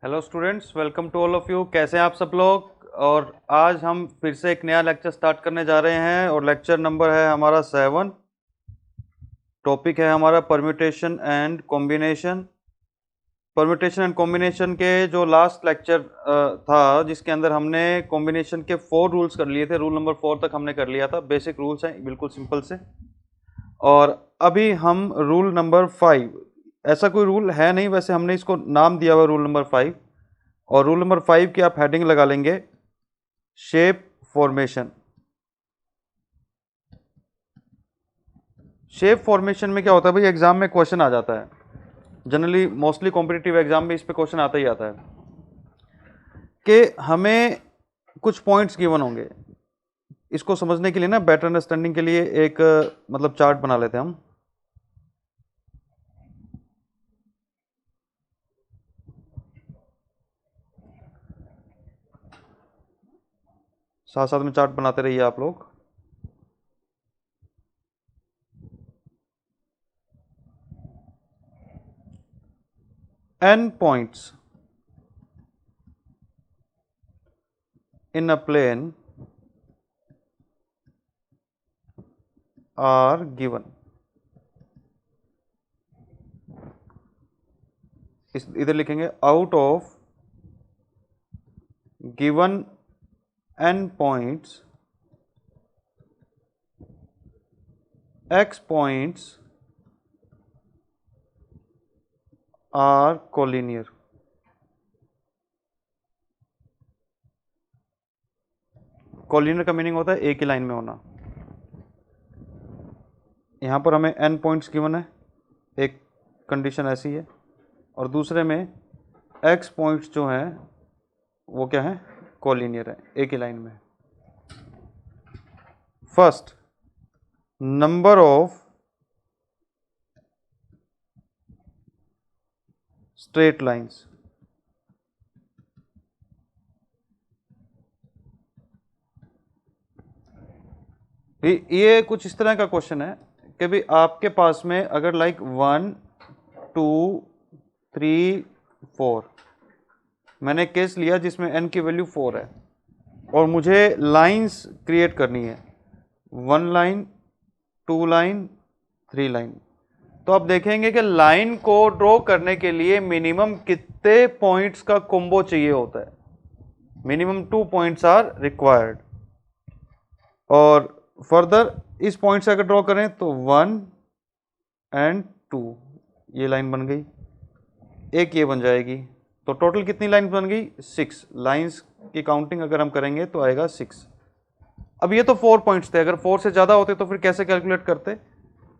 Hello students, welcome to all of you. कैसे हैं आप सब लोग। और आज हम फिर से एक नया लेक्चर स्टार्ट करने जा रहे हैं और लेक्चर नंबर है हमारा 7। टॉपिक है हमारा permutation and combination. Permutation and combination के जो लास्ट लेक्चर था जिसके अंदर हमने कॉम्बिनेशन के 4 रूल्स कर लिए थे। रूल नंबर 4 तक हमने कर लिया था। बेसिक रूल्स हैं, बिल्कुल सिंपल से। और अभी हम रूल नंबर 5, ऐसा कोई रूल है नहीं, वैसे हमने इसको नाम दिया हुआ रूल नंबर 5। और रूल नंबर 5 की आप हेडिंग लगा लेंगे शेप फॉर्मेशन। शेप फॉर्मेशन में क्या होता है भाई, एग्जाम में क्वेश्चन आ जाता है जनरली, मोस्टली कॉम्पिटिटिव एग्जाम में इस पे क्वेश्चन आता ही आता है कि हमें कुछ पॉइंट्स गिवन होंगे। इसको समझने के लिए ना, बेटर अंडरस्टैंडिंग के लिए एक मतलब चार्ट बना लेते हैं हम। साथ साथ में चार्ट बनाते रहिए आप लोग। n points in a plane are given। इधर लिखेंगे out of given n points, x points are collinear। Collinear का मीनिंग होता है एक ही लाइन में होना। यहाँ पर हमें n पॉइंट्स गिवन है, एक कंडीशन ऐसी है, और दूसरे में x पॉइंट्स जो हैं वो क्या है, कॉलिनियर है, एक ही लाइन में। First, number of straight lines. ये कुछ इस तरह का क्वेश्चन है कि भाई आपके पास में अगर लाइक 1 2 3 4, मैंने केस लिया जिसमें n की वैल्यू 4 है और मुझे लाइंस क्रिएट करनी है, 1 लाइन 2 लाइन 3 लाइन। तो आप देखेंगे कि लाइन को ड्रॉ करने के लिए मिनिमम कितने पॉइंट्स का कॉम्बो चाहिए होता है। Minimum 2 points are required. और फर्दर इस पॉइंट से अगर ड्रॉ करें तो 1 एंड 2, ये लाइन बन गई, एक ये बन जाएगी। तो टोटल कितनी लाइन बन गई, 6 लाइंस की काउंटिंग अगर हम करेंगे तो आएगा 6। अब ये तो 4 पॉइंट्स थे, अगर 4 से ज़्यादा होते तो फिर कैसे कैलकुलेट करते।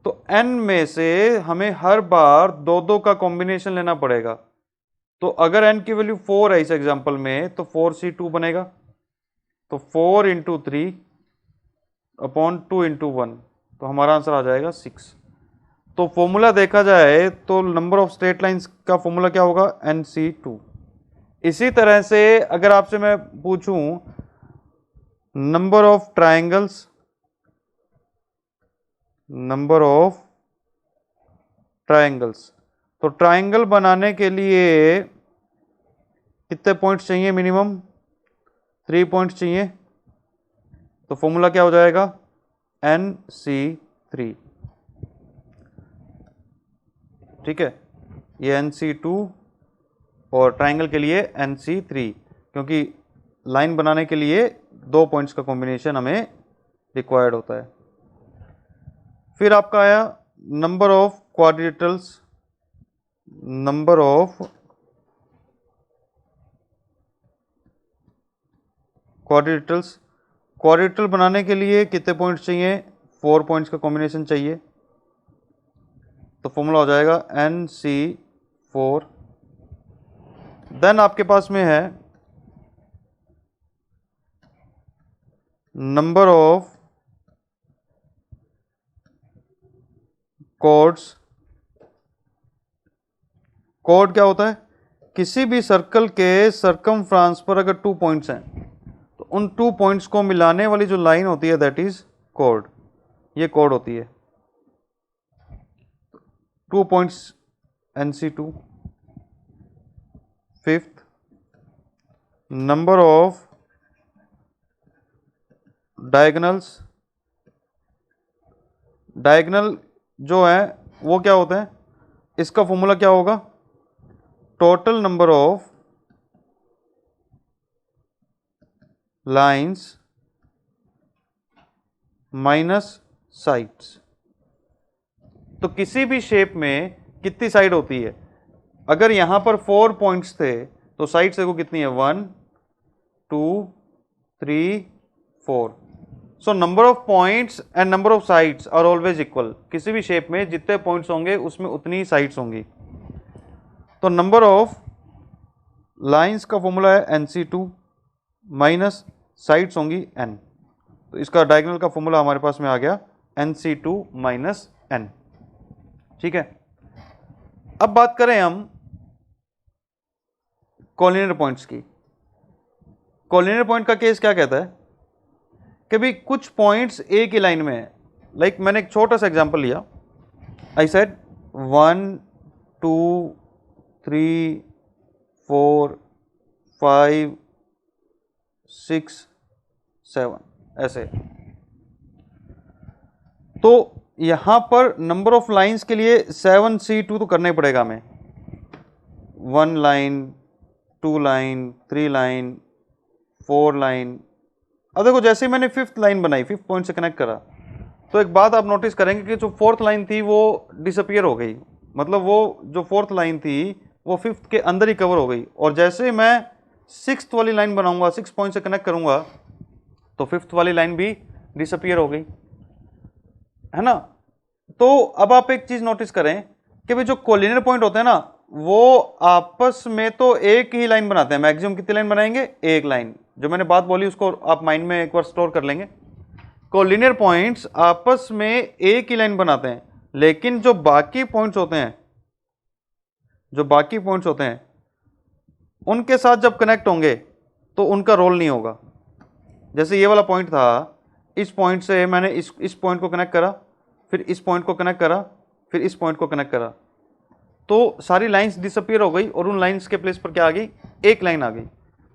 तो n में से हमें हर बार 2-2 का कॉम्बिनेशन लेना पड़ेगा। तो अगर n की वैल्यू 4 है इस एग्जांपल में, तो 4c2 बनेगा, तो 4 इंटू 3 अपॉन 2 इंटू 1, तो हमारा आंसर आ जाएगा 6। तो फॉर्मूला देखा जाए तो नंबर ऑफ स्ट्रेट लाइंस का फॉर्मूला क्या होगा, NC2। इसी तरह से अगर आपसे मैं पूछूं number of triangles, number of triangles, तो ट्राइंगल बनाने के लिए कितने पॉइंट्स चाहिए, मिनिमम 3 पॉइंट्स चाहिए। तो फॉर्मूला क्या हो जाएगा, NC3। ठीक है, ये NC2 और ट्राइंगल के लिए NC3, क्योंकि लाइन बनाने के लिए 2 पॉइंट्स का कॉम्बिनेशन हमें रिक्वायर्ड होता है। फिर आपका आया number of quadrilaterals, number of quadrilaterals. Quadrilateral बनाने के लिए कितने पॉइंट्स चाहिए, 4 पॉइंट्स का कॉम्बिनेशन चाहिए। तो फॉर्मूला हो जाएगा NC4। देन आपके पास में है नंबर ऑफ कॉर्ड्स। कॉर्ड क्या होता है, किसी भी सर्कल के सर्कमफ्रांस पर अगर 2 पॉइंट्स हैं तो उन 2 पॉइंट्स को मिलाने वाली जो लाइन होती है दैट इज कॉर्ड। ये कॉर्ड होती है। 2 points NC2। Fifth number of diagonals, diagonal जो है वो क्या होते हैं, इसका फॉर्मूला क्या होगा, total number of lines minus sides. तो किसी भी शेप में कितनी साइड होती है, अगर यहां पर 4 पॉइंट्स थे तो साइड्स देखो कितनी है, 1 2 3 4। So number of points and number of sides are always equal. किसी भी शेप में जितने पॉइंट्स होंगे उसमें उतनी ही साइड्स होंगी। तो नंबर ऑफ लाइंस का फॉर्मूला है NC2 माइनस साइड्स होंगी n। तो इसका डायगोनल का फॉर्मूला हमारे पास में आ गया NC2 माइनस n। ठीक है, अब बात करें हम कॉलिनियर पॉइंट्स की। कॉलिनियर पॉइंट का केस क्या कहता है कि भी कुछ पॉइंट्स एक ही लाइन में है। लाइक मैंने एक छोटा सा एग्जांपल लिया, आई सेड 1 2 3 4 5 6 7 ऐसे। तो यहां पर नंबर ऑफ लाइंस के लिए 7C2 तो करना ही पड़ेगा हमें, 1 लाइन 2 लाइन 3 लाइन 4 लाइन। अब देखो जैसे ही मैंने 5th लाइन बनाई, 5th पॉइंट से कनेक्ट करा, तो एक बात आप नोटिस करेंगे कि जो 4th लाइन थी वो डिसअपियर हो गई। मतलब वो जो 4th लाइन थी वो 5th के अंदर ही कवर हो गई। और जैसे ही मैं 6th वाली लाइन बनाऊंगा, 6 पॉइंट से कनेक्ट करूंगा, तो 5th वाली लाइन भी डिसअपियर हो गई, है ना। तो अब आप एक चीज नोटिस करें कि भाई जो कोलिनियर पॉइंट होते हैं ना, वो आपस में तो एक ही लाइन बनाते हैं। मैक्सिमम कितनी लाइन बनाएंगे, एक लाइन। जो मैंने बात बोली उसको आप माइंड में एक बार स्टोर कर लेंगे। कोलिनियर पॉइंट्स आपस में एक ही लाइन बनाते हैं, लेकिन जो बाकी पॉइंट्स होते हैं, जो बाकी पॉइंट्स होते हैं उनके साथ जब कनेक्ट होंगे तो उनका रोल नहीं होगा। जैसे ये वाला पॉइंट था, इस पॉइंट से मैंने इस पॉइंट को कनेक्ट करा, फिर इस पॉइंट को कनेक्ट करा, फिर इस पॉइंट को कनेक्ट करा, तो सारी लाइंस डिसअपियर हो गई और उन लाइंस के प्लेस पर क्या आ गई, एक लाइन आ गई।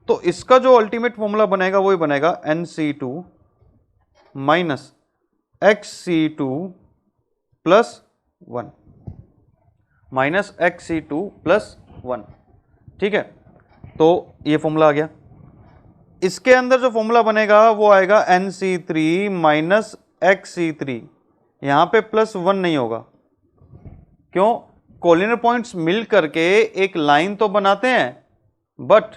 तो इसका जो अल्टीमेट फॉर्मूला बनेगा वही बनेगा NC2 minus XC2 plus 1, minus XC2 plus 1। ठीक है, तो ये फॉर्मूला आ गया। इसके अंदर जो फॉर्मूला बनेगा वो आएगा NC3 माइनस XC3। यहां पे प्लस 1 नहीं होगा, क्यों, कोलिनियर पॉइंट्स मिल करके एक लाइन तो बनाते हैं बट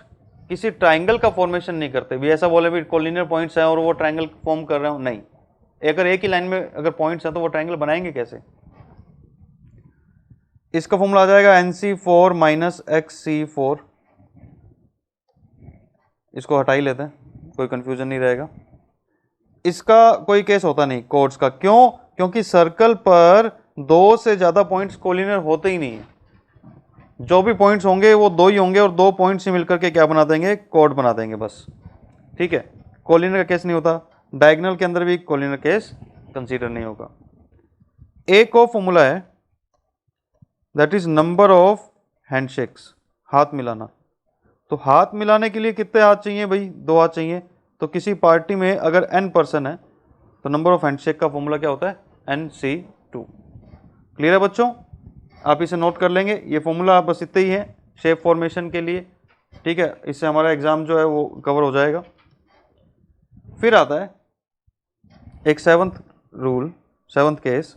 किसी ट्राइंगल का फॉर्मेशन नहीं करते। भी ऐसा बोले भी कोलिनियर पॉइंट्स हैं और वो ट्राइंगल फॉर्म कर रहे हो, नहीं। अगर एक ही लाइन में अगर पॉइंट्स हैं तो वो ट्राइंगल बनाएंगे कैसे। इसका फॉर्मूला आ जाएगा NC4 माइनस XC4। इसको हटा ही लेते हैं, कोई कंफ्यूजन नहीं रहेगा। इसका कोई केस होता नहीं कोड्स का, क्यों, क्योंकि सर्कल पर 2 से ज्यादा पॉइंट्स कोलिनियर होते ही नहीं है। जो भी पॉइंट्स होंगे वो 2 ही होंगे और 2 पॉइंट्स ही मिलकर के क्या बना देंगे, कोड बना देंगे बस। ठीक है, कोलिनियर का केस नहीं होता। डायगोनल के अंदर भी कोलिनियर केस कंसीडर नहीं होगा। एक और फॉर्मूला है, that is number of handshakes, हाथ मिलाना। तो हाथ मिलाने के लिए कितने हाथ चाहिए भाई, 2 हाथ चाहिए। तो किसी पार्टी में अगर n पर्सन है तो नंबर ऑफ हैंडशेक का फॉर्मूला क्या होता है, NC2। क्लियर है बच्चों, आप इसे नोट कर लेंगे। ये फॉर्मूला बस इतना ही है शेप फॉर्मेशन के लिए। ठीक है, इससे हमारा एग्जाम जो है वो कवर हो जाएगा। फिर आता है एक 7th रूल, 7th केस।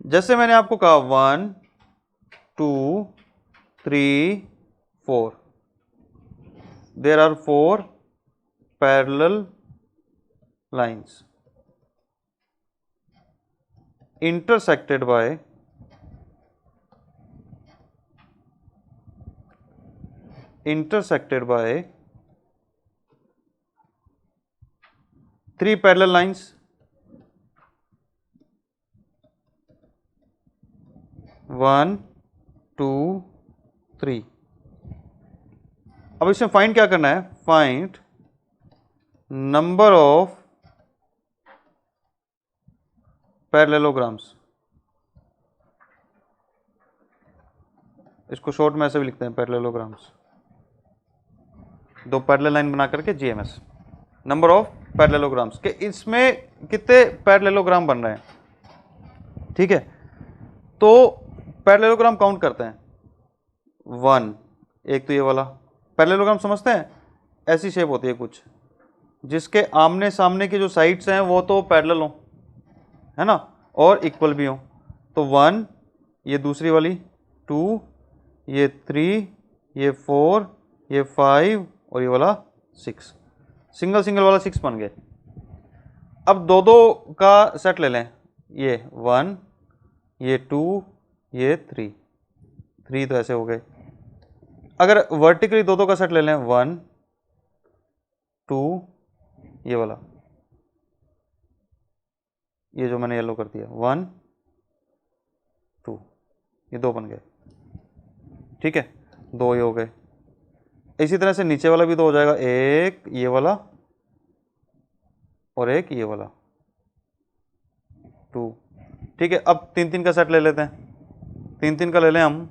जैसे मैंने आपको कहा 1 2 3 4, there are 4 parallel lines intersected by three parallel lines, one two three. अब इसमें फाइंड क्या करना है, फाइंड नंबर ऑफ पैरेललोग्राम्स। इसको शॉर्ट में ऐसे भी लिखते हैं पैरेललोग्राम्स। दो पैरेलल लाइन बना करके जीएमएस, नंबर ऑफ पैरेललोग्राम्स के इसमें कितने पैरेललोग्राम बन रहे हैं, ठीक है। तो पैरेललोग्राम काउंट करते हैं 1, एक तो ये वाला पैरेललोग्राम समझते हैं, ऐसी शेप होती है कुछ जिसके आमने सामने की जो साइड्स हैं वो तो पैरेलल हो, है ना, और इक्वल भी हो। तो 1, ये दूसरी वाली 2, ये 3, ये 4, ये 5 और ये वाला 6, सिंगल सिंगल वाला 6 बन गए। अब दो दो का सेट ले लें, ये 1, ये 2, ये 3 तो ऐसे हो गए। अगर वर्टिकली दो दो का सेट ले लें 1, 2, ये वाला, ये जो मैंने येलो कर दिया 1, 2, ये 2 बन गए, ठीक है, 2 ये हो गए। इसी तरह से नीचे वाला भी 2 हो जाएगा, एक ये वाला और एक ये वाला 2, ठीक है। अब 3 का सेट ले लेते हैं, 3 का ले लें हम,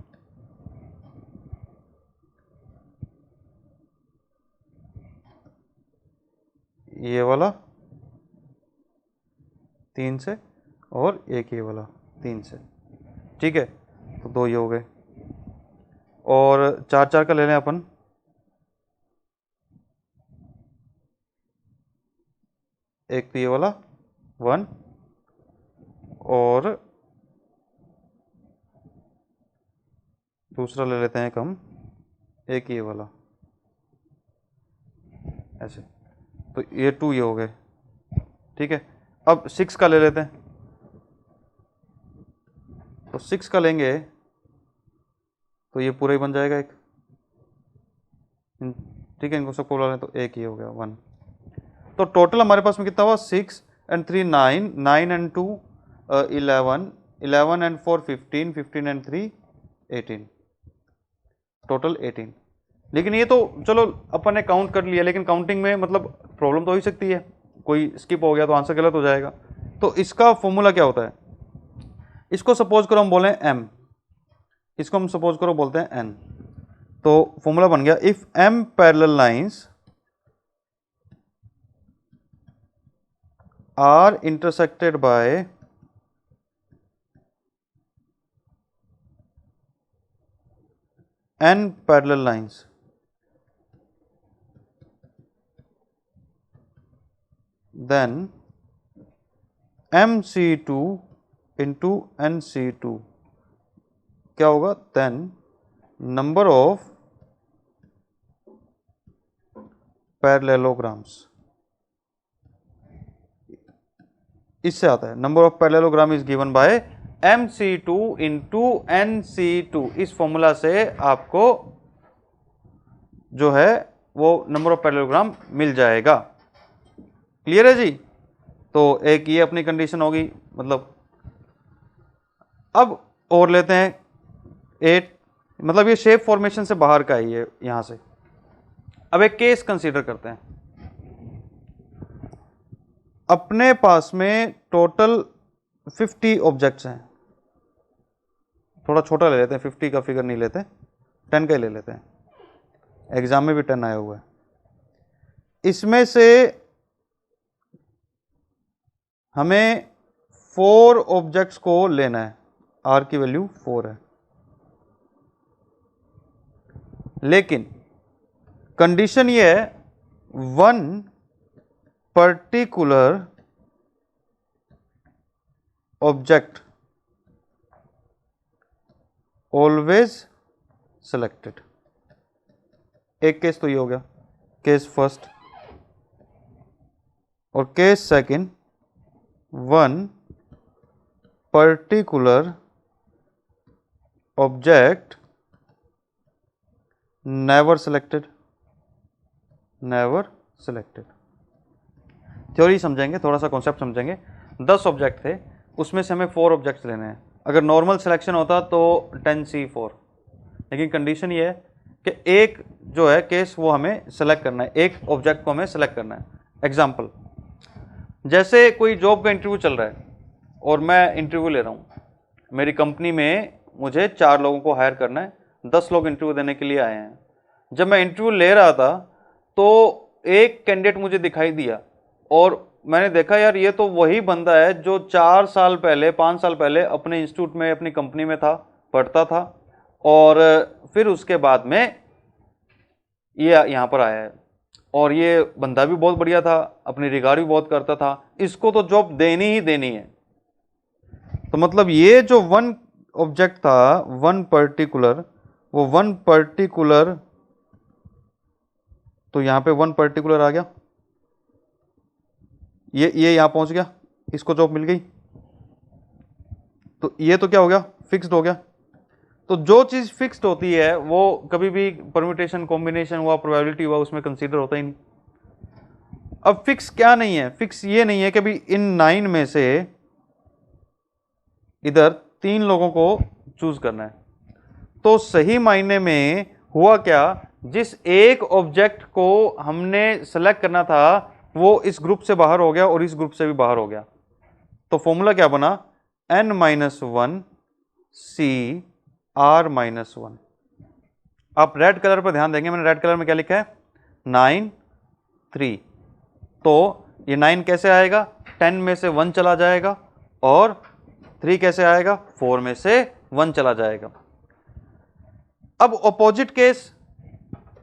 ये वाला 3 से और एक ये वाला 3 से, ठीक है, तो 2 ये हो गए। और 4 का ले लें अपन, एक तो ये वाला 1 और दूसरा ले लेते हैं हम, एक ये वाला ऐसे, तो ये 2 ये हो गए, ठीक है। अब 6 का ले लेते हैं, तो 6 का लेंगे तो ये पूरा ही बन जाएगा एक, ठीक है, इनको सबको बुला लें तो एक ये हो गया 1। तो टोटल हमारे पास में कितना हुआ, 6 and 3 9, 9 and 2 11, 11 and 4 15, 15 and 3 18, total 18। लेकिन ये तो चलो अपन ने काउंट कर लिया, लेकिन काउंटिंग में मतलब प्रॉब्लम तो हो ही सकती है, कोई स्किप हो गया तो आंसर गलत हो जाएगा। तो इसका फॉर्मूला क्या होता है, इसको सपोज करो हम बोले m, इसको हम सपोज करो बोलते हैं n, तो फॉर्मूला बन गया if m parallel lines are intersected by n parallel lines, then mc2 into nc2 क्या होगा, then number of parallelograms, इससे आता है number of parallelogram is given by mc2 into nc2। इस फॉर्मूला से आपको जो है वो नंबर ऑफ पैरेललोग्राम मिल जाएगा। क्लियर है जी। तो एक ये अपनी कंडीशन होगी, मतलब अब और लेते हैं 8, मतलब ये शेप फॉर्मेशन से बाहर का है ये यहां से। अब एक केस कंसीडर करते हैं, अपने पास में टोटल 50 ऑब्जेक्ट्स हैं, थोड़ा छोटा ले लेते हैं, 50 का फिगर नहीं लेते, 10 का ही ले लेते हैं, एग्जाम में भी 10 आया हुआ है। इसमें से हमें 4 ऑब्जेक्ट्स को लेना है, आर की वैल्यू 4 है, लेकिन कंडीशन ये है 1 पर्टिकुलर ऑब्जेक्ट ऑलवेज सेलेक्टेड। एक केस तो ये हो गया, केस फर्स्ट, और case second 1 particular object never selected, never selected. Theory समझेंगे, थोड़ा सा कॉन्सेप्ट समझेंगे। 10 ऑब्जेक्ट थे, उसमें से हमें 4 ऑब्जेक्ट्स लेने हैं। अगर नॉर्मल सिलेक्शन होता तो 10c4, लेकिन कंडीशन ये है कि एक जो है केस वो हमें सेलेक्ट करना है, एक ऑब्जेक्ट को हमें सेलेक्ट करना है। एग्जाम्पल, जैसे कोई जॉब का इंटरव्यू चल रहा है और मैं इंटरव्यू ले रहा हूँ, मेरी कंपनी में मुझे 4 लोगों को हायर करना है, 10 लोग इंटरव्यू देने के लिए आए हैं। जब मैं इंटरव्यू ले रहा था तो एक कैंडिडेट मुझे दिखाई दिया और मैंने देखा यार ये तो वही बंदा है जो 4 साल पहले 5 साल पहले अपने इंस्टीट्यूट में अपनी कंपनी में था, पढ़ता था और फिर उसके बाद में ये यहाँ पर आया है और ये बंदा भी बहुत बढ़िया था, अपनी रिगार्ड भी बहुत करता था, इसको तो जॉब देनी ही देनी है। तो मतलब ये जो वन ऑब्जेक्ट था, वन पर्टिकुलर, वो वन पर्टिकुलर, तो यहां पे वन पर्टिकुलर आ गया, ये यहां पहुंच गया, इसको जॉब मिल गई, तो ये तो क्या हो गया, फिक्स्ड हो गया। तो जो चीज फिक्स्ड होती है वो कभी भी परम्यूटेशन कॉम्बिनेशन हुआ, प्रोबेबिलिटी हुआ, उसमें कंसीडर होता ही नहीं। अब फिक्स क्या नहीं है, फिक्स ये नहीं है कि भाई इन 9 में से इधर 3 लोगों को चूज करना है। तो सही मायने में हुआ क्या, जिस एक ऑब्जेक्ट को हमने सेलेक्ट करना था वो इस ग्रुप से बाहर हो गया और इस ग्रुप से भी बाहर हो गया। तो फॉर्मूला क्या बना, n-1 CR-1। आप रेड कलर पर ध्यान देंगे, मैंने रेड कलर में क्या लिखा है, 9 3। तो ये 9 कैसे आएगा, 10 में से 1 चला जाएगा और 3 कैसे आएगा, 4 में से 1 चला जाएगा। अब ऑपोजिट केस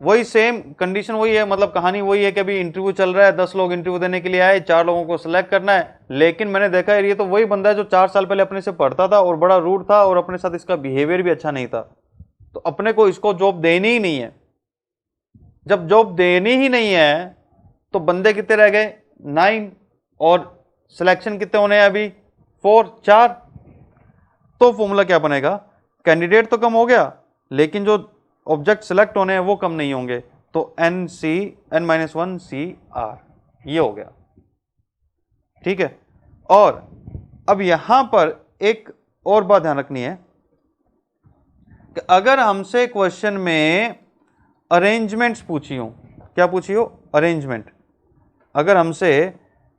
वही सेम कंडीशन वही है, मतलब कहानी वही है कि अभी इंटरव्यू चल रहा है, 10 लोग इंटरव्यू देने के लिए आए, 4 लोगों को सिलेक्ट करना है, लेकिन मैंने देखा है ये तो वही बंदा है जो 4 साल पहले अपने से पढ़ता था और बड़ा रूड था और अपने साथ इसका बिहेवियर भी अच्छा नहीं था, तो अपने को इसको जॉब देनी ही नहीं है। जब जॉब देनी ही नहीं है तो बंदे कितने रह गए, 9, और सिलेक्शन कितने होने हैं अभी, 4। तो फॉर्मूला क्या बनेगा, कैंडिडेट तो कम हो गया लेकिन जो ऑब्जेक्ट सिलेक्ट होने हैं वो कम नहीं होंगे, तो n-1 CR ये हो गया, ठीक है। और अब यहां पर एक और बात ध्यान रखनी है कि अगर हमसे क्वेश्चन में अरेंजमेंट्स पूछी हो, क्या पूछी हो, अरेंजमेंट, अगर हमसे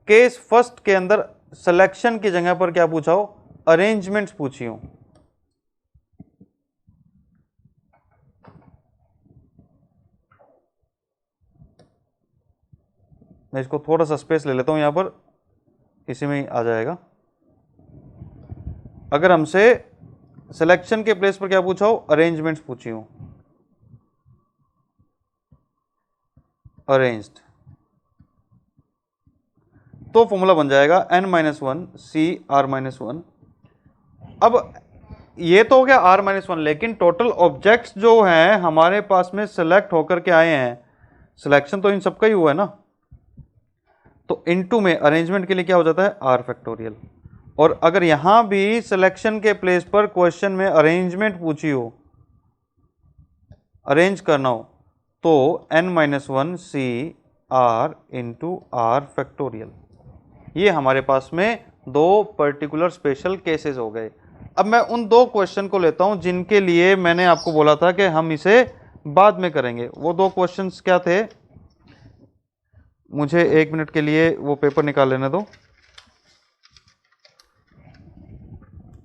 केस फर्स्ट के अंदर सिलेक्शन की जगह पर क्या पूछा हो, अरेंजमेंट्स पूछी हो, मैं इसको थोड़ा सा स्पेस ले लेता हूं यहां पर, इसी में ही आ जाएगा। अगर हमसे सिलेक्शन के प्लेस पर क्या पूछा हो, अरेंजमेंट्स पूछी हो, अरेंज्ड, तो फॉर्मूला बन जाएगा n-1 CR-1। अब ये तो हो गया R-1, लेकिन टोटल ऑब्जेक्ट्स जो हैं हमारे पास में सिलेक्ट होकर के आए हैं, सिलेक्शन तो इन सबका ही हुआ है ना, तो इनटू में अरेंजमेंट के लिए क्या हो जाता है, R फैक्टोरियल। और अगर यहां भी सिलेक्शन के प्लेस पर क्वेश्चन में अरेंजमेंट पूछी हो, अरेंज करना हो, तो n-1 CR into R factorial. ये हमारे पास में 2 पर्टिकुलर स्पेशल केसेस हो गए। अब मैं उन 2 क्वेश्चन को लेता हूं जिनके लिए मैंने आपको बोला था कि हम इसे बाद में करेंगे। वो 2 क्वेश्चंस क्या थे, मुझे 1 मिनट के लिए वो पेपर निकाल लेने दो।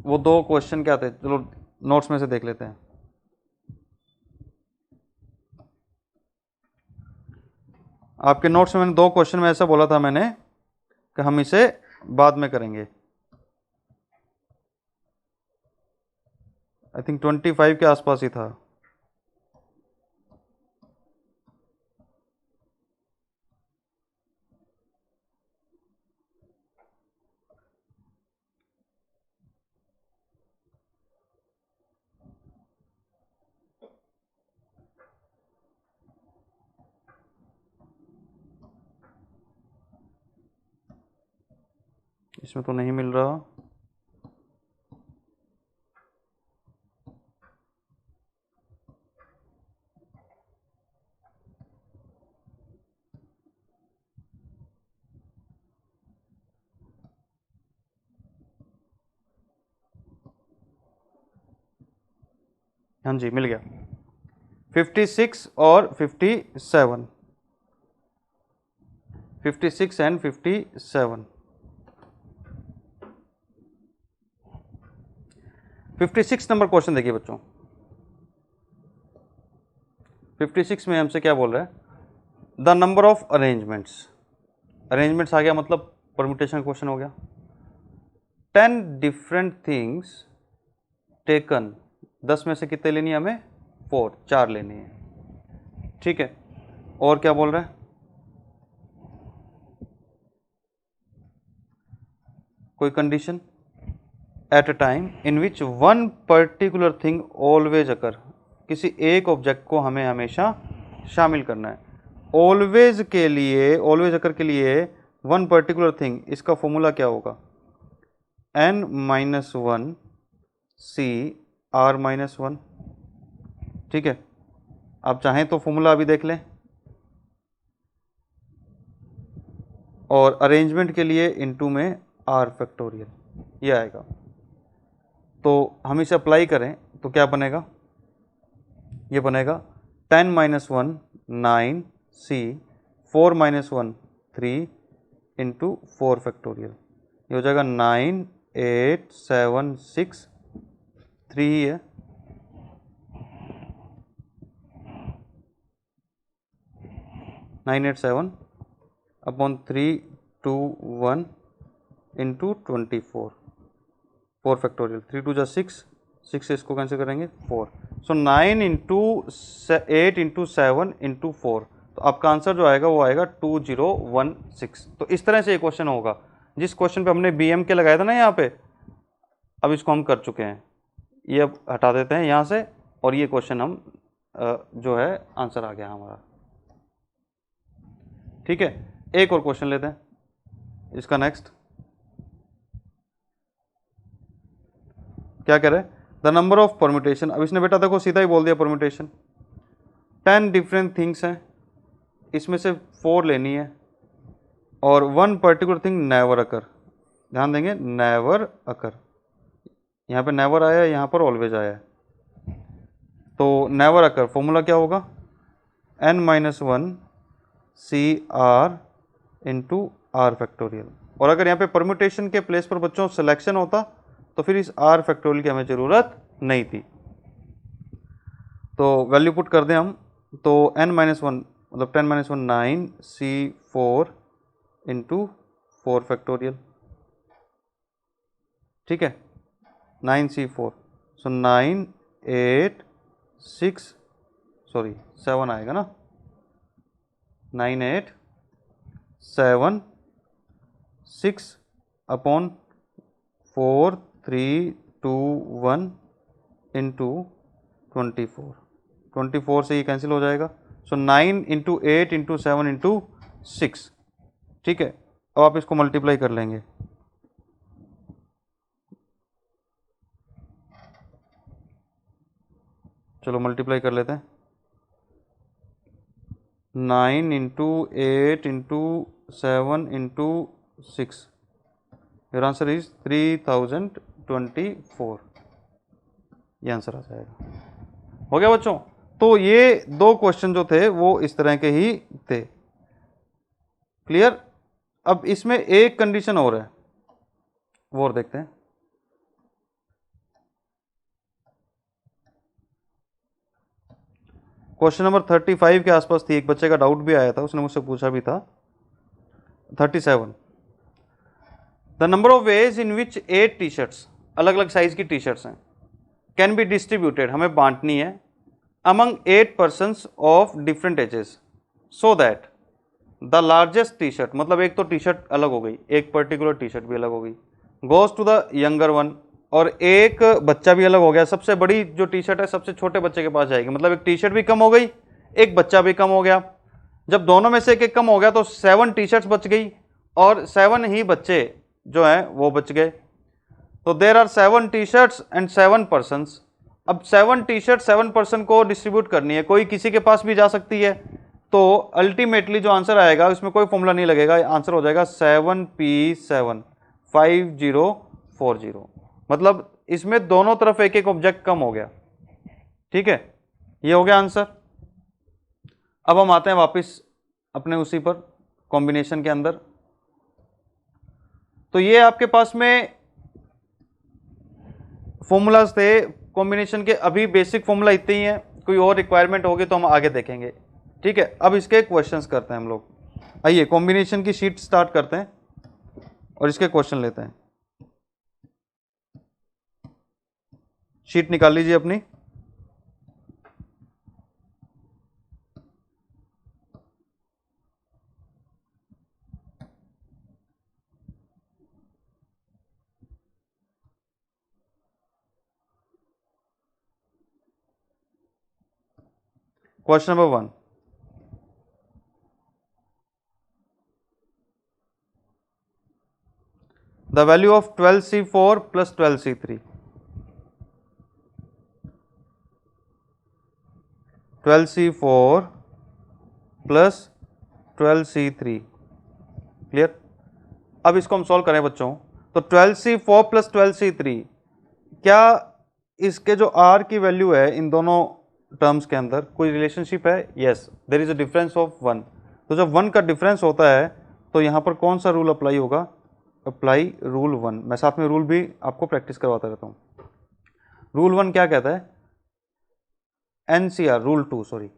वो 2 क्वेश्चन क्या थे, चलो नोट्स में से देख लेते हैं। आपके नोट्स में मैंने 2 क्वेश्चन में ऐसा बोला था मैंने कि हम इसे बाद में करेंगे। आई थिंक 25 के आसपास ही था। इसमें तो नहीं मिल रहा, हाँ जी मिल गया, 56 और 57, 56 एंड 57। 56 नंबर क्वेश्चन देखिए बच्चों, 56 में हमसे क्या बोल रहा है, the number of arrangements, arrangements आ गया मतलब परम्यूटेशन क्वेश्चन हो गया। 10 डिफरेंट थिंग्स टेकन, 10 में से कितने लेनी है हमें? 4 लेनी है, ठीक है। और क्या बोल रहे हैं? कोई condition, at a time in which one particular thing always occur, किसी एक ऑब्जेक्ट को हमें हमेशा शामिल करना है। ऑलवेज के लिए, ऑलवेज अकर के लिए वन पर्टिकुलर थिंग, इसका फॉर्मूला क्या होगा? n-1 सी r-1, ठीक है। आप चाहें तो फॉर्मूला अभी देख लें, और अरेंजमेंट के लिए इनटू में r फैक्टोरियल, ये आएगा। तो हम इसे अप्लाई करें तो क्या बनेगा? ये बनेगा 10-1 9 c 4-1 3 इंटू 4 फैक्टोरियल, ये हो जाएगा 9 8 7 6 3 ही है, 9 8 7 अपॉन 3 2 1 इंटू 24 4 फैक्टोरियल, 3 2 जा 6 से इसको कैंसिल करेंगे 4, सो 9 इंटू 8 इंटू 7 इंटू 4, तो आपका आंसर जो आएगा वो आएगा 2016। तो इस तरह से ये क्वेश्चन होगा। जिस क्वेश्चन पे हमने बी एम के लगाया था ना यहाँ पे, अब इसको हम कर चुके हैं, ये अब हटा देते हैं यहाँ से, और ये क्वेश्चन हम जो है आंसर आ गया हमारा, ठीक है। एक और क्वेश्चन लेते हैं इसका नेक्स्ट, क्या कह रहे हैं? द नंबर ऑफ परम्यूटेशन, अब इसने बेटा देखो सीधा ही बोल दिया परम्यूटेशन, 10 डिफरेंट थिंग्स हैं, इसमें से 4 लेनी है, और वन पर्टिकुलर थिंग नेवर अकर, ध्यान देंगे नेवर अकर, यहाँ पे नेवर आया है, यहाँ पर ऑलवेज आया है, तो नेवर अकर फॉर्मूला क्या होगा? n-1 C R into R factorial, और अगर यहाँ पे परम्यूटेशन के प्लेस पर बच्चों सिलेक्शन होता तो फिर इस आर फैक्टोरियल की हमें ज़रूरत नहीं थी। तो वैल्यू पुट कर दें हम, तो n-1 मतलब 10-1 9 सी 4 इंटू 4 फैक्टोरियल, ठीक है, 9 सी 4, सो 9 8 6 सॉरी 7 आएगा ना, 9 8 7 6 अपॉन 4 3 2 1 इंटू 24 से ये कैंसिल हो जाएगा, सो 9 इंटू 8 इंटू 7 इंटू 6, ठीक है। अब आप इसको मल्टीप्लाई कर लेंगे, चलो मल्टीप्लाई कर लेते हैं, 9 into 8 into 7 into 6, your answer is 3024, ये आंसर आ जाएगा। हो गया बच्चों? तो ये 2 क्वेश्चन जो थे वो इस तरह के ही थे, क्लियर। अब इसमें एक कंडीशन और है, वो और देखते हैं। क्वेश्चन नंबर 35 के आसपास थी, एक बच्चे का डाउट भी आया था, उसने मुझसे पूछा भी था। 37, the number of ways in which 8 T shirts, अलग अलग साइज की टी शर्ट्स हैं, कैन बी डिस्ट्रीब्यूटेड, हमें बांटनी है, among 8 persons of different ages, so that the largest T shirt, मतलब एक तो टी शर्ट अलग हो गई, एक पर्टिकुलर टी शर्ट भी अलग हो गई, goes to the younger one, और एक बच्चा भी अलग हो गया, सबसे बड़ी जो टी शर्ट है सबसे छोटे बच्चे के पास जाएगी, मतलब एक टी शर्ट भी कम हो गई, एक बच्चा भी कम हो गया। जब दोनों में से एक एक कम हो गया तो 7 टी शर्ट्स बच गई, और 7 ही बच्चे जो हैं वो बच गए। तो there are 7 T shirts and 7 persons. अब 7 टी शर्ट 7 पर्सन को डिस्ट्रीब्यूट करनी है, कोई किसी के पास भी जा सकती है, तो अल्टीमेटली जो आंसर आएगा उसमें कोई फॉर्मूला नहीं लगेगा, आंसर हो जाएगा 7P7 5040, मतलब इसमें दोनों तरफ एक एक ऑब्जेक्ट कम हो गया, ठीक है, ये हो गया आंसर। अब हम आते हैं वापस अपने उसी पर कॉम्बिनेशन के अंदर। तो ये आपके पास में फॉर्मूलाज थे कॉम्बिनेशन के, अभी बेसिक फॉर्मूला इतने ही है, कोई और रिक्वायरमेंट होगी तो हम आगे देखेंगे। ठीक है, अब इसके क्वेश्चंस करते हैं हम लोग। आइए कॉम्बिनेशन की शीट स्टार्ट करते हैं और इसके क्वेश्चन लेते हैं। शीट निकाल लीजिए अपनी। Question number 1, the value of 12C4 plus 12C3, 12C4 plus 12C3, clear. अब इसको हम सॉल्व करें बच्चों, तो 12C4 plus 12C3, क्या इसके जो R की वैल्यू है इन दोनों टर्म्स के अंदर कोई रिलेशनशिप है? Yes, there is a difference of 1। तो जब 1 का डिफरेंस होता है तो यहाँ पर कौन सा रूल अप्लाई होगा? Apply rule 1। मैं साथ में रूल भी आपको प्रैक्टिस करवाता रहता हूँ। रूल 1 क्या कहता है? NCR, rule 2 sorry,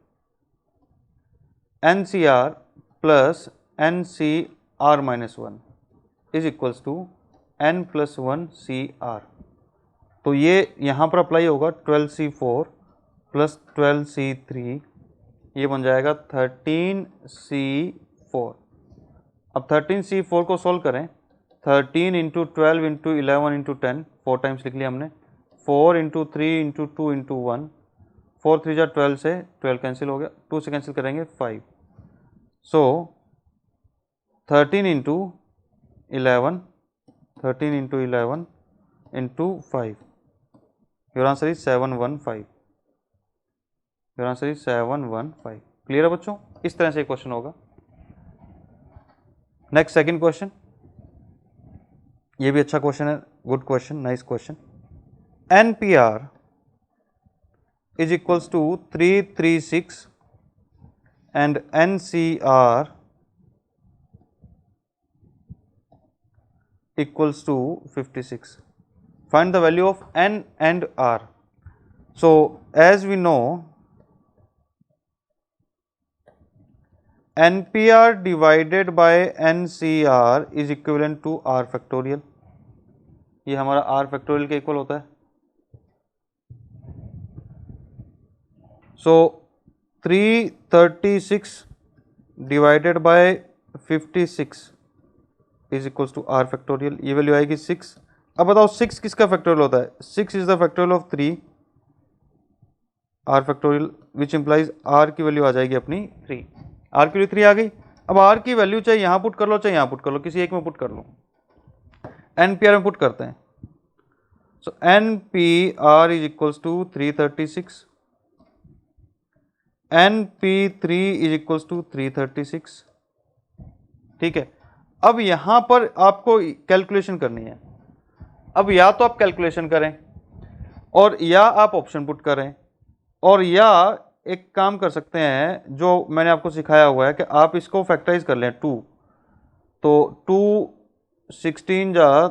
NCR plus NCR minus 1 is equals to N plus 1 CR। तो ये यहाँ पर अप्लाई होगा 12C4 प्लस 12C3, ये बन जाएगा 13C4। अब 13C4 को सोल्व करें, 13 इंटू 12 इंटू 11 इंटू 10, 4 टाइम्स लिख लिया हमने, 4 इंटू 3 इंटू 2 इंटू 1, 4 3 जा 12 से 12 कैंसिल हो गया, 2 से कैंसिल करेंगे 5। सो 13 into 11, 13 into 11 into 5, your answer is 715। Your answer is 715। Clear है बच्चों? इस तरह से क्वेश्चन होगा। नेक्स्ट सेकंड क्वेश्चन, ये भी अच्छा क्वेश्चन है, good question, nice question. NPR is equals to 336 and NCR equals to 56. Find the value of N and R. So as we know, NPR divided by NCR is equivalent to R factorial। ये हमारा R factorial के equal होता है। So 336 divided by 56 is equals to R factorial, ये value आएगी 6। अब बताओ 6 किसका फैक्टोरियल होता है? 6 is the factorial of 3, R factorial, which implies R की वैल्यू आ जाएगी अपनी 3। R की वैल्यू 3 आ गई। अब R की वैल्यू चाहे यहाँ पुट कर लो चाहे यहाँ पुट कर लो, किसी एक में पुट कर लो। NPR में पुट करते हैं। So NPR is equals to 336, NP3 is equals to 336। ठीक है, अब यहां पर आपको कैलकुलेशन करनी है। अब या तो आप कैलकुलेशन करें और या आप ऑप्शन पुट करें, और या एक काम कर सकते हैं जो मैंने आपको सिखाया हुआ है कि आप इसको फैक्टराइज कर लें 2, तो 2 16 जा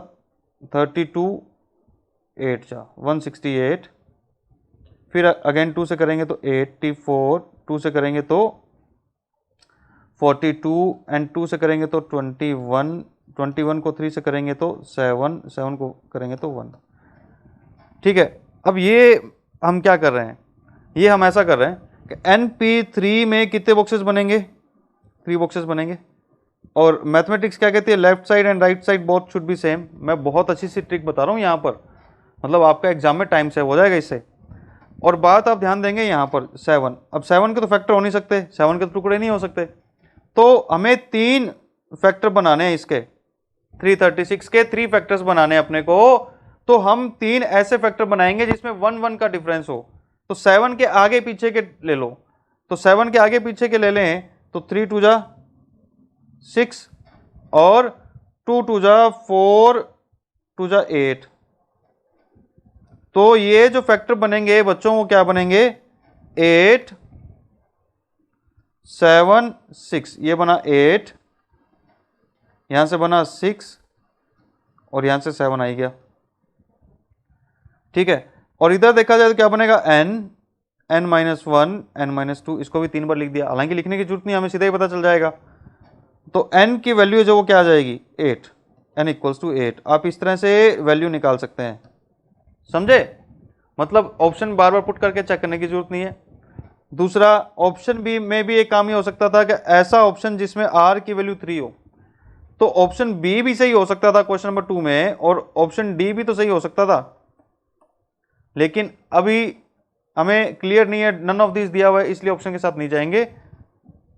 32, 8 जा 168, फिर अगेन 2 से करेंगे तो 84, 2 से करेंगे तो 42 एंड 2 से करेंगे तो 21, 21 को 3 से करेंगे तो 7, 7 को करेंगे तो 1। ठीक है, अब ये हम क्या कर रहे हैं? ये हम ऐसा कर रहे हैं कि NP3 में कितने बॉक्सेस बनेंगे? 3 बॉक्सेस बनेंगे। और मैथमेटिक्स क्या कहती है? Left side and right side both should be same. मैं बहुत अच्छी सी ट्रिक बता रहा हूँ यहाँ पर, मतलब आपका एग्जाम में टाइम सेव हो जाएगा इससे। और बात आप ध्यान देंगे यहाँ पर 7, अब 7 के तो फैक्टर हो नहीं सकते, 7 के तो टुकड़े नहीं हो सकते, तो हमें 3 फैक्टर बनाने हैं इसके, 336 के 3 फैक्टर्स बनाने हैं अपने को। तो हम 3 ऐसे फैक्टर बनाएंगे जिसमें 1 1 का डिफरेंस हो। तो 7 के आगे पीछे के ले लो, तो 7 के आगे पीछे के ले लें तो 3 2 जा 6 और 2 2 जा 4 2 जा 8। तो ये जो फैक्टर बनेंगे बच्चों वो क्या बनेंगे? 8 7 6, ये बना 8, यहां से बना 6 और यहां से 7 आ गया। ठीक है, और इधर देखा जाए तो क्या बनेगा? n, n-1 n-2, इसको भी 3 बार लिख दिया, हालांकि लिखने की जरूरत नहीं, हमें सीधा ही पता चल जाएगा। तो n की वैल्यू जो वो क्या आ जाएगी 8, n इक्वल्स टू 8। आप इस तरह से वैल्यू निकाल सकते हैं, समझे? मतलब ऑप्शन बार बार पुट करके चेक करने की जरूरत नहीं है। दूसरा ऑप्शन बी में भी एक काम ही हो सकता था कि ऐसा ऑप्शन जिसमें r की वैल्यू 3 हो, तो ऑप्शन बी भी सही हो सकता था क्वेश्चन नंबर 2 में, और ऑप्शन डी भी तो सही हो सकता था, लेकिन अभी हमें क्लियर नहीं है, नन ऑफ दिस दिया हुआ है, इसलिए ऑप्शन के साथ नहीं जाएंगे,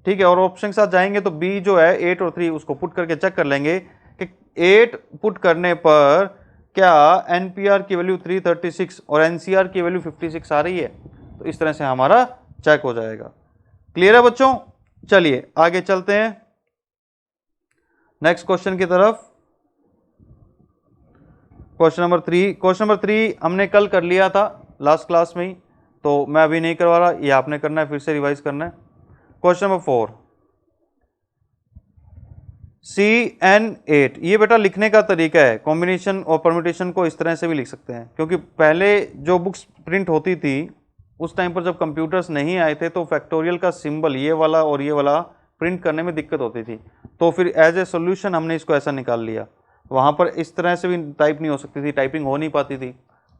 ठीक है। और ऑप्शन के साथ जाएंगे तो बी जो है 8 और 3 उसको पुट करके चेक कर लेंगे कि 8 पुट करने पर क्या एनपीआर की वैल्यू 336 और एनसीआर की वैल्यू 56 आ रही है, तो इस तरह से हमारा चेक हो जाएगा। क्लियर है बच्चों? चलिए आगे चलते हैं नेक्स्ट क्वेश्चन की तरफ। क्वेश्चन नंबर 3 हमने कल कर लिया था लास्ट क्लास में ही, तो मैं अभी नहीं करवा रहा, ये आपने करना है, फिर से रिवाइज करना है। क्वेश्चन नंबर 4 CN8, ये बेटा लिखने का तरीका है, कॉम्बिनेशन और परम्यूटेशन को इस तरह से भी लिख सकते हैं, क्योंकि पहले जो बुक्स प्रिंट होती थी उस टाइम पर जब कंप्यूटर्स नहीं आए थे तो फैक्टोरियल का सिंबल ये वाला और ये वाला प्रिंट करने में दिक्कत होती थी, तो फिर एज ए सोल्यूशन हमने इसको ऐसा निकाल लिया। वहाँ पर इस तरह से भी टाइप नहीं हो सकती थी, टाइपिंग हो नहीं पाती थी,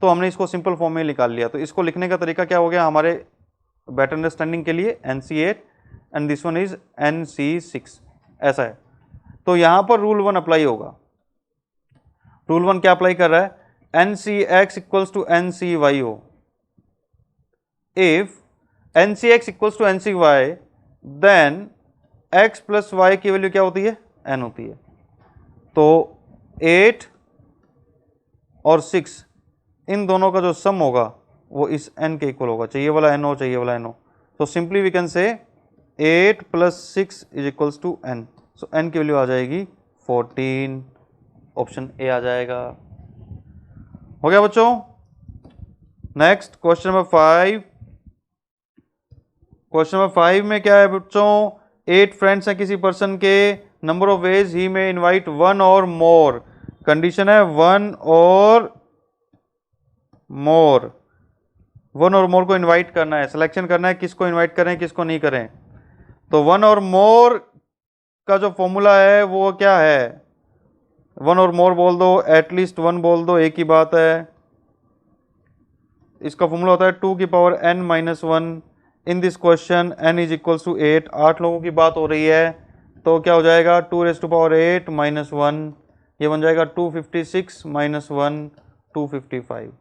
तो हमने इसको सिंपल फॉर्म में निकाल लिया। तो इसको लिखने का तरीका क्या हो गया हमारे बेटर अंडरस्टैंडिंग के लिए, NC8 and this one is NC6, ऐसा है। तो यहाँ पर रूल 1 अप्लाई होगा। रूल 1 क्या अप्लाई कर रहा है? NCX इक्वल्स टू NCY हो। If NCX equals to NCY then x plus y की वैल्यू क्या होती है? n होती है। तो 8 और 6 इन दोनों का जो सम होगा वो इस n के इक्वल होगा, चाहिए वाला n हो चाहिए वाला n हो। तो simply we can say 8 plus 6 is equals to n। So n की वैल्यू आ जाएगी 14, ऑप्शन ए आ जाएगा। हो गया बच्चों? Next question number 5। Question number 5 में क्या है बच्चों? 8 फ्रेंड्स हैं किसी पर्सन के, नंबर ऑफ वेज ही में इनवाइट 1 और मोर। कंडीशन है 1 और मोर, 1 और मोर को इनवाइट करना है, सिलेक्शन करना है किसको इनवाइट करें किसको नहीं करें। तो 1 और मोर का जो फॉर्मूला है वो क्या है? 1 और मोर बोल दो, एटलीस्ट 1 बोल दो, एक ही बात है। इसका फॉर्मूला होता है 2 की power n minus 1। In this question n is equals to 8, 8 लोगों की बात हो रही है, तो क्या हो जाएगा 2 रेज़ टू पावर 8 माइनस 1, ये बन जाएगा 256 माइनस 1 255।